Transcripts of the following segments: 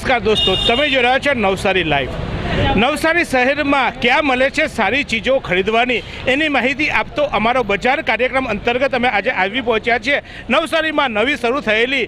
નમસ્કાર દોસ્તો, તમે જોઈ રહ્યા છો નવસારી લાઈવ। નવસારી શહેરમાં ક્યાં મળે છે સારી ચીજો ખરીદવાની એની માહિતી આપતો અમારો બજાર કાર્યક્રમ અંતર્ગત અમે આજે આવી પહોંચ્યા છીએ નવસારીમાં નવી શરૂ થયેલી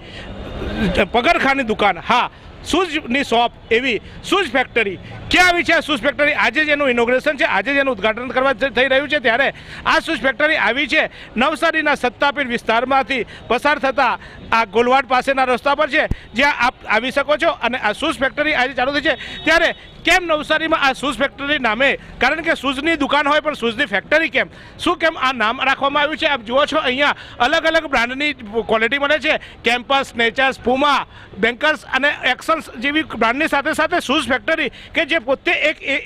પગરખાની દુકાન, હા શૂઝની શોપ એવી શૂઝ ફેક્ટરી ક્યાં આવી છે? શૂઝ ફેક્ટરી આજે જ એનું ઇનોગ્રેશન છે, આજે જ એનું ઉદ્ઘાટન કરવા થઈ રહ્યું છે। ત્યારે આ શૂઝ ફેક્ટરી આવી છે નવસારીના સત્તાપીર વિસ્તારમાંથી પસાર થતા આ ગોલવાડ પાસેના રસ્તા પર છે, જ્યાં આપ આવી શકો છો। અને આ શૂઝ ફેક્ટરી આજે ચાલુ થઈ છે। ત્યારે કેમ નવસારીમાં આ શૂઝ ફેક્ટરી નામે, કારણ કે શૂઝની દુકાન હોય પણ શૂઝની ફેક્ટરી કેમ, શું કેમ આ નામ રાખવામાં આવ્યું છે? આપ જુઓ છો અહીંયા અલગ અલગ બ્રાન્ડની ક્વોલિટી મળે છે। કેમ્પસ, નેચર્સ, પુમા, બેન્કર્સ અને એક્સન્સ જેવી બ્રાન્ડની સાથે સાથે શૂઝ ફેક્ટરી કે જે પોતે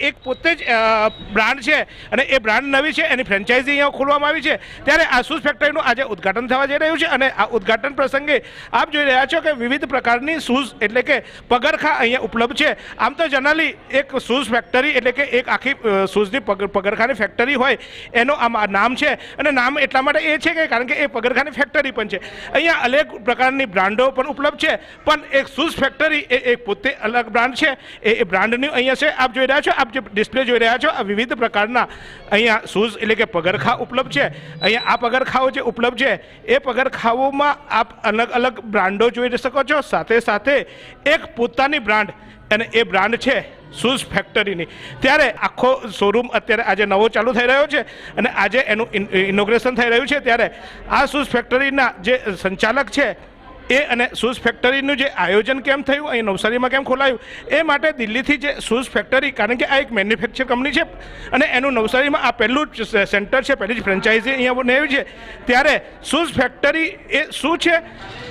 એક પોતે જ બ્રાન્ડ છે અને એ બ્રાન્ડ નવી છે, એની ફ્રેન્ચાઇઝી અહીંયા ખોલવામાં આવી છે। ત્યારે આ શૂઝ ફેક્ટરીનું આજે ઉદ્ઘાટન થવા જઈ રહ્યું છે અને આ ઉદ્ઘાટન પ્રસંગે આપ જોઈ રહ્યા છો કે વિવિધ પ્રકારની શૂઝ એટલે કે પગરખા અહીંયા ઉપલબ્ધ છે। આમ તો જનરલી એક શૂઝ ફેક્ટરી એટલે કે એક આખી શૂઝની પગરખાની ફેક્ટરી હોય એનો આ નામ છે, અને નામ એટલા માટે એ છે કે કારણ કે એ પગરખાની ફેક્ટરી પણ છે। અહીંયા અનેક પ્રકારની બ્રાન્ડો પણ ઉપલબ્ધ છે, પણ એક શૂઝ ફેક્ટરી એ એક પોતે અલગ બ્રાન્ડ છે। એ બ્રાન્ડની અહીંયા છે, આપ જોઈ રહ્યા છો, આપ જે ડિસ્પ્લે જોઈ રહ્યા છો, આ વિવિધ પ્રકારના અહીંયા શૂઝ એટલે કે પગરખા ઉપલબ્ધ છે। અહીંયા આ પગરખાઓ જે ઉપલબ્ધ છે એ પગરખાઓમાં આપ અલગ અલગ બ્રાન્ડો જોઈ શકો છો, સાથે સાથે એક પોતાની બ્રાન્ડ, અને એ બ્રાન્ડ છે શૂઝ ફેક્ટરીની। ત્યારે આખો શોરૂમ અત્યારે આજે નવો ચાલુ થઈ રહ્યો છે અને આજે એનું ઇનોગ્રેશન થઈ રહ્યું છે। ત્યારે આ શૂઝ ફેક્ટરીના જે સંચાલક છે એ અને શૂઝ ફેક્ટરીનું જે આયોજન કેમ થયું, અહીં નવસારીમાં કેમ ખોલાયું, એ માટે દિલ્હીથી જે શૂઝ ફેક્ટરી, કારણ કે આ એક મેન્યુફેક્ચર કંપની છે અને એનું નવસારીમાં આ પહેલું જ સેન્ટર છે, પહેલી જ ફ્રેન્ચાઇઝી અહીંયા બનાવી છે। ત્યારે શૂઝ ફેક્ટરી એ શું છે,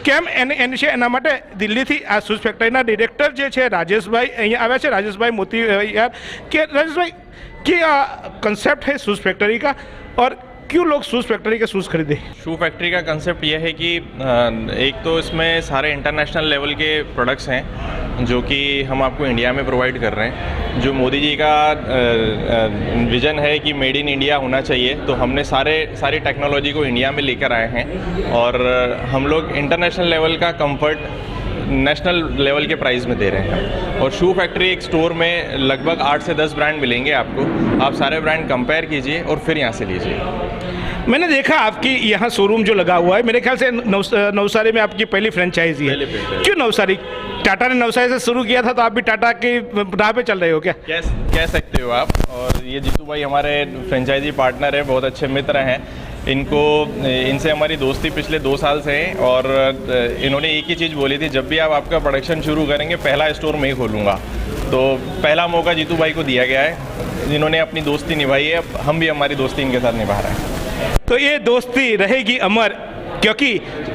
કેમ એની છે, એના માટે દિલ્હીથી આ શૂઝ ફેક્ટરીના ડિરેક્ટર જે છે રાજેશભાઈ અહીંયા આવ્યા છે। રાજેશભાઈ મોતી યાર કે રાજેશભાઈ क्या कंसेप्ट है शूज़ फैक्ट्री का और क्यों लोग शूज़ फैक्ट्री के शूज़ खरीदे? शू फैक्ट्री का कंसेप्ट यह है कि एक तो इसमें सारे इंटरनेशनल लेवल के प्रोडक्ट्स हैं जो कि हम आपको इंडिया में प्रोवाइड कर रहे हैं। जो मोदी जी का विज़न है कि मेड इन इंडिया होना चाहिए, तो हमने सारी टेक्नोलॉजी को इंडिया में लेकर आए हैं और हम लोग इंटरनेशनल लेवल का कंफर्ट नेशनल लेवल के प्राइस में दे रहे हैं। और शू फैक्ट्री एक स्टोर में लगभग 8 से 10 ब्रांड मिलेंगे आपको। आप सारे ब्रांड कंपेयर कीजिए और फिर यहाँ से लीजिए। मैंने देखा आपकी यहाँ शोरूम जो लगा हुआ है, मेरे ख्याल से नवसारी में आपकी पहली फ्रेंचाइजी है। क्यों नवसारी? टाटा ने नवसारी से शुरू किया था, तो आप भी टाटा की राह पे चल रहे हो क्या? कह सकते हो आप। और ये जीतू भाई हमारे फ्रेंचाइजी पार्टनर है, बहुत अच्छे मित्र हैं। इनसे हमारी दोस्ती पिछले 2 साल से है और इन्होंने एक ही चीज़ बोली थी, जब भी आप आपका प्रोडक्शन शुरू करेंगे पहला स्टोर मैं ही खोलूँगा। तो पहला मौका जीतू भाई को दिया गया है, जिन्होंने अपनी दोस्ती निभाई है। हम भी हमारी दोस्ती इनके साथ निभा रहे हैं। तो ये दोस्ती रहेगी अमर, क्योंकि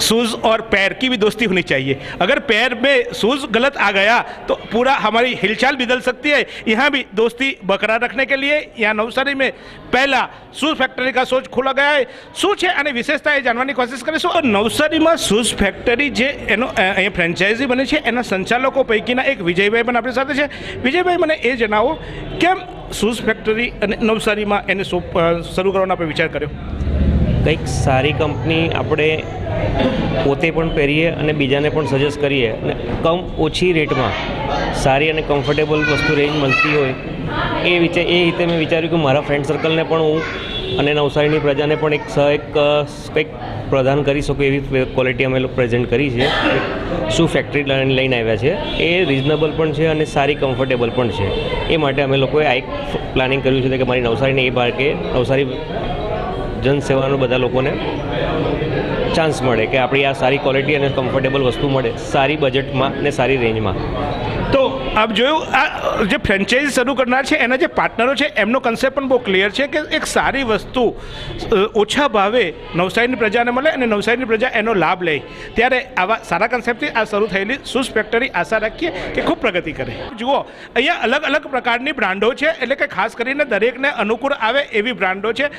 शूज़ और पैर की भी दोस्ती होनी चाहिए। अगर पैर में शूज़ गलत आ गया तो पूरा हमारी हिलचाल बदल सकती है। यहाँ भी दोस्ती बरकरार रखने के लिए यहाँ नवसारी में पहला शूज़ फैक्टरी का शोज खोला गया है। શું છે અને વિશેષતા એ જાણવાની કોશિશ કરીશું। નવસારીમાં શૂઝ ફેક્ટરી જે એનો અહીંયા ફ્રેન્ચાઇઝી બની છે એના સંચાલકો પૈકીના એક વિજયભાઈ પણ આપણી સાથે છે। વિજયભાઈ, મને એ જણાવો કેમ શૂઝ ફેક્ટરી અને નવસારીમાં એને શરૂ કરવાનો આપણે વિચાર કર્યો? કંઈક સારી કંપની આપણે પોતે પણ પહેરીએ અને બીજાને પણ સજેસ્ટ કરીએ અને ઓછી રેટમાં સારી અને કમ્ફર્ટેબલ વસ્તુ રેન્જ મળતી હોય એ રીતે મેં વિચાર્યું કે મારા ફ્રેન્ડ સર્કલને પણ હું અને નવસારીની પ્રજાને પણ કંઈક પ્રદાન કરી શકું એવી ક્વોલિટી અમે લોકો પ્રેઝન્ટ કરી છે। શું ફેક્ટરી લઈને આવ્યા છે, એ રિઝનેબલ પણ છે અને સારી કમ્ફર્ટેબલ પણ છે। એ માટે અમે લોકોએ આ એક પ્લાનિંગ કર્યું છે કે મારી નવસારીને એ ભાગે નવસારી જનસેવાનો બધા લોકોને ચાન્સ મળે કે આપણી આ સારી ક્વોલિટી અને કમ્ફર્ટેબલ વસ્તુ મળે સારી બજેટમાં અને સારી રેન્જમાં। તો આપ જોયું, આ જે ફ્રેન્ચાઇઝી શરૂ કરનાર છે એના જે પાર્ટનરો છે એમનો કન્સેપ્ટ પણ બહુ ક્લિયર છે કે એક સારી વસ્તુ ઓછા ભાવે નવસારીની પ્રજાને મળે અને નવસારીની પ્રજા એનો લાભ લે। ત્યારે આવા સારા કન્સેપ્ટથી આ શરૂ થયેલી શૂઝ ફેક્ટરી આશા રાખીએ કે ખૂબ પ્રગતિ કરે। જુઓ, અહીંયા અલગ અલગ પ્રકારની બ્રાન્ડો છે, એટલે કે ખાસ કરીને દરેકને અનુકૂળ આવે એવી બ્રાન્ડો છે।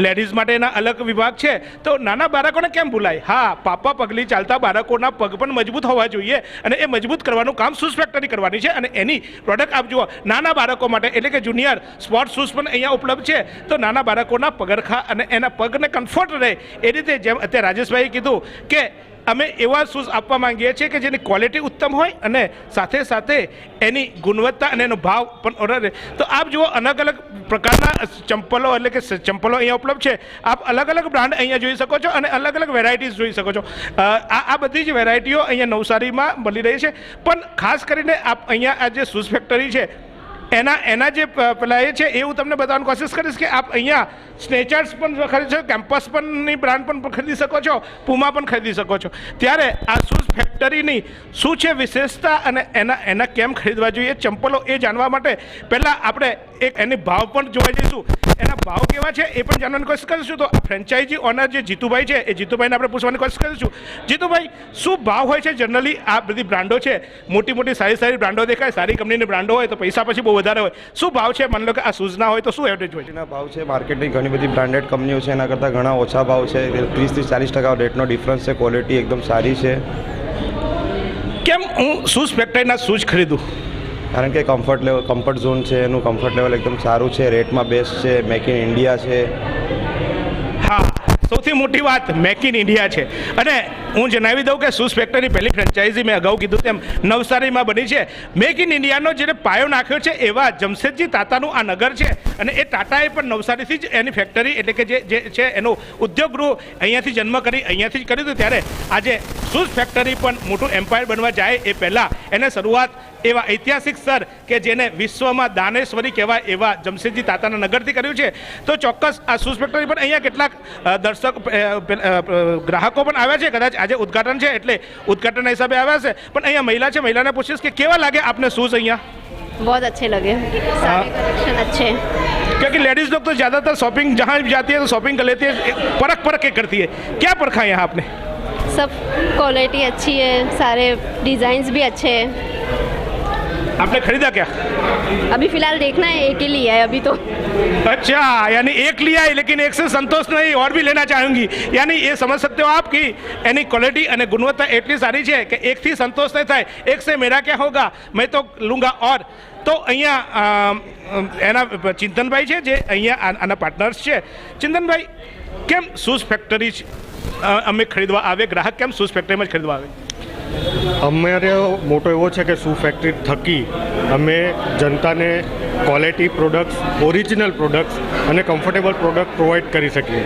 લેડીઝ માટેના અલગ વિભાગ છે, તો નાના બાળકોને કેમ ભૂલાય? હા, પાપા પગલી ચાલતા બાળકોના પગ પણ મજબૂત હોવા જોઈએ અને એ મજબૂત કરવાનું કામ શૂઝ ફેક્ટરી કરવાની છે। અને એની પ્રોડક્ટ આપ જુઓ, નાના બાળકો માટે એટલે કે જુનિયર સ્પોર્ટ શૂઝ પણ અહીંયા ઉપલબ્ધ છે। તો નાના બાળકોના પગરખા અને એના પગને કમ્ફર્ટ રહે એ રીતે, જેમ અત્યારે રાજેશભાઈએ કીધું કે અમે એવા શૂઝ આપવા માંગીએ છીએ કે જેની ક્વોલિટી ઉત્તમ હોય અને સાથે સાથે એની ગુણવત્તા અને એનો ભાવ પણ ઓર્ડર રહે. તો આપ જુઓ અલગ અલગ પ્રકારના ચંપલો એટલે કે ચંપલો અહીંયા ઉપલબ્ધ છે. આપ અલગ અલગ બ્રાન્ડ અહીંયા જોઈ શકો છો અને અલગ અલગ વેરાયટીઝ જોઈ શકો છો. આ બધી જ વેરાયટીઓ અહીંયા નવસારીમાં મળી રહી છે. પણ ખાસ કરીને આપ અહીંયા આ જે શૂઝ ફેક્ટરી છે એના જે પેલા એ છે એ હું તમને બતાવવાની કોશિશ કરીશ કે આપ અહીંયા સ્નેચર્સ પણ ખરીદી શકો, કેમ્પસ પણની બ્રાન્ડ પણ ખરીદી શકો છો, પુમા પણ ખરીદી શકો છો. ત્યારે આ શૂઝ ફેક્ટરીની શું છે વિશેષતા અને એના કેમ ખરીદવા જોઈએ ચંપલો એ જાણવા માટે પહેલાં આપણે એક એની ભાવ પણ જોવા જઈશું. એના ભાવ કેવા છે એ પણ જાણવાની કોશિશ કરીશું. તો ફ્રેન્ચાઇઝી ઓનર જે જીતુભાઈ છે એ જીતુભાઈને આપણે પૂછવાની કોશિશ કરીશું. જીતુભાઈ, શું ભાવ હોય છે જનરલી આ બધી બ્રાન્ડો છે? મોટી મોટી સારી બ્રાન્ડો દેખાય, સારી કંપનીની બ્રાન્ડો હોય તો પૈસા પછી બહુ વધારે હોય. શું ભાવ છે? માની લો કે આ શૂઝના હોય તો શું એવરેજ હોય? એના ભાવ છે માર્કેટની ઘણી બધી બ્રાન્ડેડ કંપનીઓ છે એના કરતાં ઘણા ઓછા ભાવ છે. 30 થી 40% રેટનો ડિફરન્સ છે. ક્વોલિટી એકદમ સારી છે. કેમ હું શૂઝ ફેક્ટરીના શૂઝ ખરીદું? કારણ કે કમ્ફર્ટ ઝોન છે, એનું કમ્ફર્ટ લેવલ એકદમ સારું છે, રેટમાં બેસ્ટ છે, મેક ઇન ઇન્ડિયા છે. હા, સૌથી મોટી વાત મેક ઇન ઇન્ડિયા છે. અને હું જણાવી દઉં કે શૂઝ ફેક્ટરી પહેલી ફ્રેન્ચાઇઝી મેં અગાઉ કીધું તેમ નવસારીમાં બની છે. મેક ઇન ઇન્ડિયાનો જેને પાયો નાખ્યો છે એવા જમશેદજી તાતાનું આ નગર છે અને એ ટાટાએ પણ નવસારીથી જ એની ફેક્ટરી એટલે કે જે છે એનું ઉદ્યોગ ગૃહ અહીંયાથી જન્મ કરી અહીંયાથી જ કર્યું હતું. ત્યારે આજે શૂઝ ફેક્ટરી પણ મોટું એમ્પાયર બનવા જાય એ પહેલાં એને શરૂઆત એવા ઐતિહાસિક સ્તર કે જેને વિશ્વમાં દાનેશ્વરી કહેવાય એવા જમશેદજી તાતાના નગરથી કર્યું છે. તો ચોક્કસ આ શૂઝ ફેક્ટરી પણ અહીંયા કેટલાક ગ્રાહકો પણ આવ્યા છે. કદાચ આજે ઉદ્ઘાટન છે એટલે ઉદ્ઘાટનના હિસાબે આવ્યા છે. પણ અહીંયા મહિલા છે, મહિલાને પૂછીશ કે કેવા લાગે આપને શूज़ અહીંયા? बहुत अच्छे लगे, सारे कलेक्शन अच्छे हैं. क्योंकि लेडीज़ लोग तो ज़्यादातर शॉपिंग जहाँ भी जाती है तो शॉपिंग कर लेती है, परख के करती है. क्या परखा है यहाँ आपने? सब क्वालिटी अच्छी है, सारे डिज़ाइंस भी अच्छे हैं. आपने खरीदा क्या? अभी फ़िलहाल देखना है, एक ही लिया है अभी तो. अच्छा, यानी एक लिया है लेकिन एक से संतोष नहीं, और भी लेना चाहूँगी. यानी ये समझ सकते हो आप कि एनी क्वालिटी અને ગુણવત્તા એટલી સારી છે કે એકથી સંતોષ નહીં થાય. એક से मेरा क्या होगा, मैं तो लूँगा. और તો અહીંયા એના ચિંતનભાઈ છે જે અહીંયા આના પાર્ટનર્સ છે. ચિંતનભાઈ, કેમ શૂઝ ફેક્ટરી અમે ખરીદવા આવે, ગ્રાહક કેમ શૂઝ ફેક્ટરીમાં જ ખરીદવા આવે? અમારો મોટો એવો છે કે શૂ ફેક્ટરી થકી અમે જનતાને ક્વોલિટી પ્રોડક્ટ્સ, ઓરિજિનલ પ્રોડક્ટ્સ અને કમ્ફર્ટેબલ પ્રોડક્ટ પ્રોવાઈડ કરી શકીએ.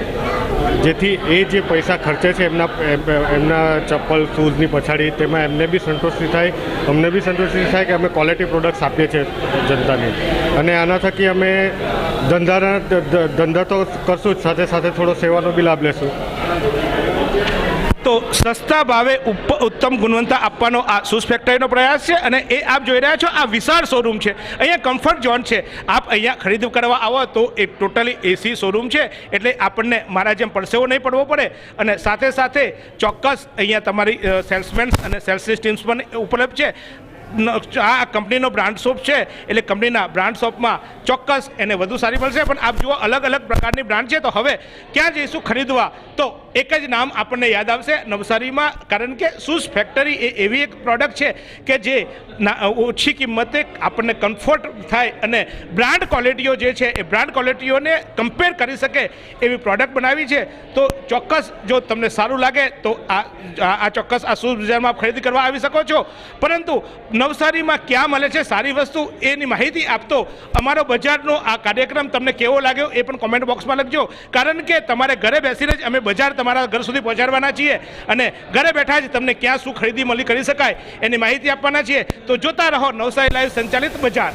જેથી એ જે પૈસા ખર્ચે છે એમના ચપ્પલ શૂઝની પછાડી, તેમાં એમને બી સંતોષી થાય, અમને બી સંતોષી થાય કે અમે ક્વોલિટી પ્રોડક્ટ્સ આપીએ છીએ જનતાને. અને આના થકી અમે ધંધા તો કરશું જ, સાથે સાથે થોડો સેવાનો બી લાભ લેશું. તો સસ્તા ભાવે ઉત્તમ ગુણવત્તા આપવાનો આ શૂઝ ફેક્ટરીનો પ્રયાસ છે. અને એ આપ જોઈ રહ્યા છો આ વિશાળ શોરૂમ છે. અહીંયા કમ્ફર્ટ ઝોન છે. આપ અહીંયા ખરીદી કરવા આવો તો એ ટોટલી એસી શોરૂમ છે એટલે આપણને મારા જેમ પરસેવો નહીં પડવો પડે. અને સાથે સાથે ચોક્કસ અહીંયા તમારી સેલ્સમેન્સ અને સેલ્સની ટીમ્સ પણ ઉપલબ્ધ છે. આ કંપનીનો બ્રાન્ડ શોપ છે એટલે કંપનીના બ્રાન્ડ શોપમાં ચોક્કસ એને વધુ સારી મળશે. પણ આપ જુઓ અલગ અલગ પ્રકારની બ્રાન્ડ છે. તો હવે ક્યાં જઈશું ખરીદવા? તો એક જ નામ આપણને યાદ આવશે નવસારીમાં. કારણ કે શૂઝ ફેક્ટરી એ એવી એક પ્રોડક્ટ છે કે જે ઓછી કિંમતે આપણને કમ્ફર્ટ થાય અને બ્રાન્ડ ક્વોલિટીઓ જે છે એ બ્રાન્ડ ક્વોલિટીઓને કમ્પેર કરી શકે એવી પ્રોડક્ટ બનાવી છે. તો ચોક્કસ જો તમને સારું લાગે તો આ ચોક્કસ આ શૂઝ બજારમાં આપ ખરીદી કરવા આવી શકો છો. પરંતુ નવસારીમાં ક્યાં મળે છે સારી વસ્તુ એની માહિતી આપતો અમારો બજારનો આ કાર્યક્રમ તમને કેવો લાગ્યો એ પણ કોમેન્ટ બોક્સમાં લખજો. કારણ કે તમારે ઘરે બેસીને જ અમે બજાર તમારા ઘર સુધી પહોંચાડવાના છીએ અને ઘરે બેઠા જ તમને ક્યાં શું ખરીદી કરી શકાય એની માહિતી આપવાના છીએ. તો જોતા રહો નવસારી લાઈવ સંચાલિત બજાર.